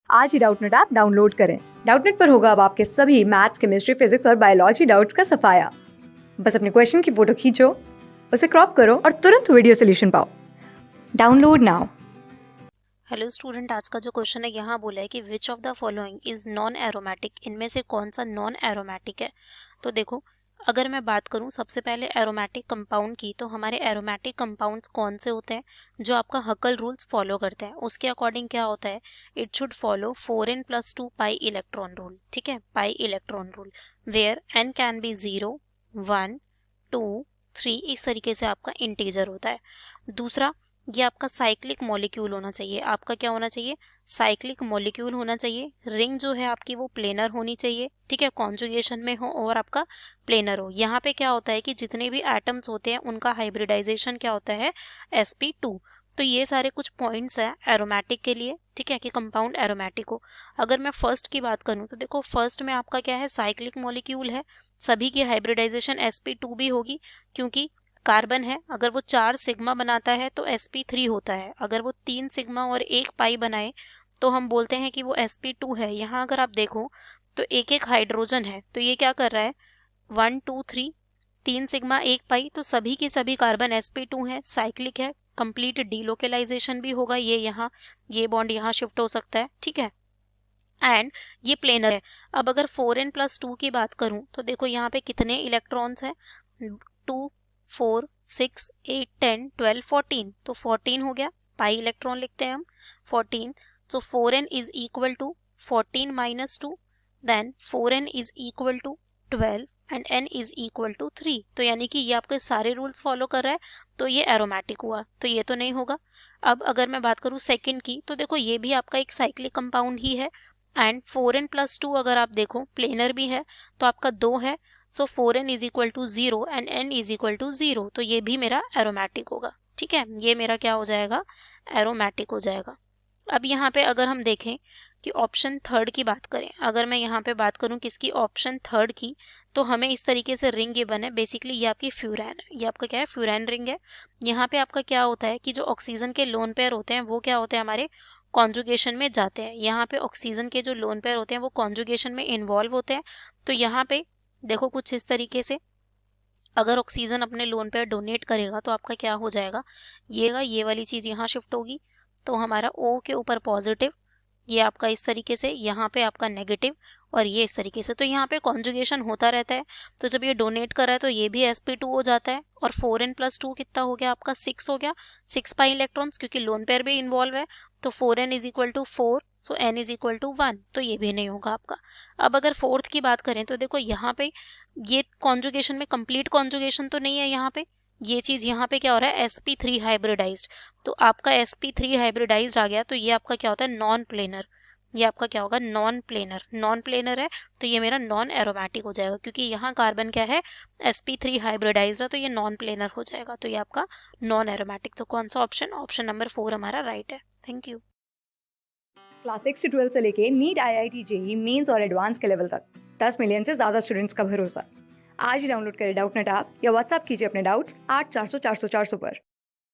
आज ही Doubtnut app download करें। Doubtnut पर होगा अब आपके सभी मैथ्स, केमिस्ट्री, फिजिक्स और बायोलॉजी डाउट्स का सफाया। बस अपने क्वेश्चन की फोटो खींचो, उसे क्रॉप करो और तुरंत वीडियो सोल्यूशन पाओ। Download now. हेलो स्टूडेंट, आज का जो क्वेश्चन है यहाँ बोला है कि which of the following is non aromatic. इनमें से कौन सा नॉन एरोमेटिक है। तो देखो, अगर मैं बात करूँ सबसे पहले एरोमेटिक कंपाउंड की, तो हमारे एरोमेटिक कंपाउंड्स कौन से होते हैं जो आपका हकल रूल्स फॉलो करते हैं। उसके अकॉर्डिंग क्या होता है, it should follow 4n+2 pi electron rule. ठीक है, pi electron rule, where n can be 0, 1, 2, 3, इस तरीके से आपका इंटीजर होता है। दूसरा, ये आपका साइक्लिक मॉलिक्यूल होना चाहिए। आपका क्या होना चाहिए, साइक्लिक मॉलिक्यूल होना चाहिए। रिंग जो है आपकी वो प्लेनर होनी चाहिए। ठीक है, कॉन्जुगेशन में हो और आपका प्लेनर हो। यहाँ पे क्या होता है कि जितने भी एटम्स होते हैं उनका हाइब्रिडाइजेशन क्या होता है, sp2। तो ये सारे कुछ पॉइंट्स हैं एरोमेटिक के लिए। ठीक है, कि कंपाउंड एरोमेटिक हो। अगर मैं फर्स्ट की बात करूँ तो देखो, फर्स्ट में आपका क्या है, साइक्लिक मॉलिक्यूल है। सभी की हाइब्रिडाइजेशन sp2 भी होगी, क्योंकि कार्बन है, अगर वो 4 सिग्मा बनाता है तो sp3 होता है। अगर वो 3 सिग्मा और 1 पाई बनाए तो हम बोलते हैं कि वो sp2 है। यहाँ अगर आप देखो तो एक एक हाइड्रोजन है, तो ये क्या कर रहा है, 1, 2, 3, 3 सिग्मा 1 पाई, तो सभी के सभी कार्बन sp2 है, साइक्लिक है। कंप्लीट डीलोकेलाइजेशन भी होगा, ये यहाँ, ये बॉन्ड यहाँ शिफ्ट हो सकता है। ठीक है, एंड ये प्लेनर है। अब अगर 4n+2 की बात करूं तो देखो यहाँ पे कितने इलेक्ट्रॉन्स हैं, 2, 4, 6, 8, 10, 12, 14, तो 14 हो गया। पाई इलेक्ट्रॉन लिखते हैं हम 14। So 4n is equal to 14 - 2, then 4n is equal to 12 and n is equal to 3। तो यानी कि ये आपके सारे रूल्स फॉलो कर रहा है, तो ये एरोमेटिक हुआ, तो ये तो नहीं होगा। अब अगर मैं बात करूँ सेकंड की, तो देखो ये भी आपका एक साइक्लिक कंपाउंड ही है, एंड 4n+2 अगर आप देखो प्लेनर भी है, तो आपका 2 है। So 4n is equal to 0 and n is equal to 0, तो ये भी मेरा एरोमेटिक होगा। ठीक है, ये मेरा क्या हो जाएगा, एरोमेटिक हो जाएगा। अब यहाँ पे अगर हम देखें कि ऑप्शन थर्ड की बात करें, अगर मैं यहाँ पे बात करूँ किसकी, ऑप्शन थर्ड की, तो हमें इस तरीके से रिंग गिवन है। बेसिकली ये आपकी फ्यूरैन है, ये आपका क्या है, फ्यूरैन रिंग है। यहाँ पे आपका क्या होता है कि जो ऑक्सीजन के लोन पेयर होते हैं वो क्या होते हैं, हमारे कॉन्जुगेशन में जाते हैं। यहाँ पे ऑक्सीजन के जो लोन पेयर होते हैं वो कॉन्जुगेशन में इन्वॉल्व होते हैं। तो यहाँ पे देखो कुछ इस तरीके से, अगर ऑक्सीजन अपने लोन पेयर डोनेट करेगा तो आपका क्या हो जाएगा, ये वाली चीज़ यहाँ शिफ्ट होगी, तो हमारा O के ऊपर पॉजिटिव, ये आपका इस तरीके से, यहाँ पे आपका नेगेटिव, और ये इस तरीके से। तो यहाँ पे कॉन्जुगेशन होता रहता है। तो जब ये डोनेट कर रहा है तो ये भी sp2 हो जाता है, और 4n+2 कितना हो गया आपका, 6 हो गया। 6 पाई इलेक्ट्रॉन्स, क्योंकि लोन पेयर भी इन्वॉल्व है, तो 4n is equal to 4, so n is equal to 1, तो ये भी नहीं होगा आपका। अब अगर फोर्थ की बात करें तो देखो यहाँ पे ये कॉन्जुगेशन में कंप्लीट कॉन्जुगेशन तो नहीं है। यहाँ पे ये चीज, यहाँ पे क्या हो रहा है, sp3 हाइब्रिडाइज्ड, तो आपका sp3 हाइब्रिडाइज्ड आ गया, तो ये आपका क्या होता है, नॉन प्लेनर। ये आपका क्या होगा, नॉन प्लेनर। नॉन प्लेनर है तो ये मेरा नॉन एरोमेटिक हो जाएगा, क्योंकि यहाँ कार्बन क्या है, sp3 हाइब्रिडाइज्ड है, तो ये नॉन प्लेनर हो जाएगा, तो ये आपका नॉन एरोमेटिक। तो कौन सा ऑप्शन, ऑप्शन नंबर 4 हमारा राइट है। Thank you. क्लास 6 से 12 से लेके नीट, IIT, जेईई मेंस और एडवांस के लेवल तक 10 मिलियन से ज्यादा स्टूडेंट्स का भरोसा। आज ही डाउनलोड करें डाउटनेट ऐप या व्हाट्सएप कीजिए अपने डाउट्स 8400 400 400 पर।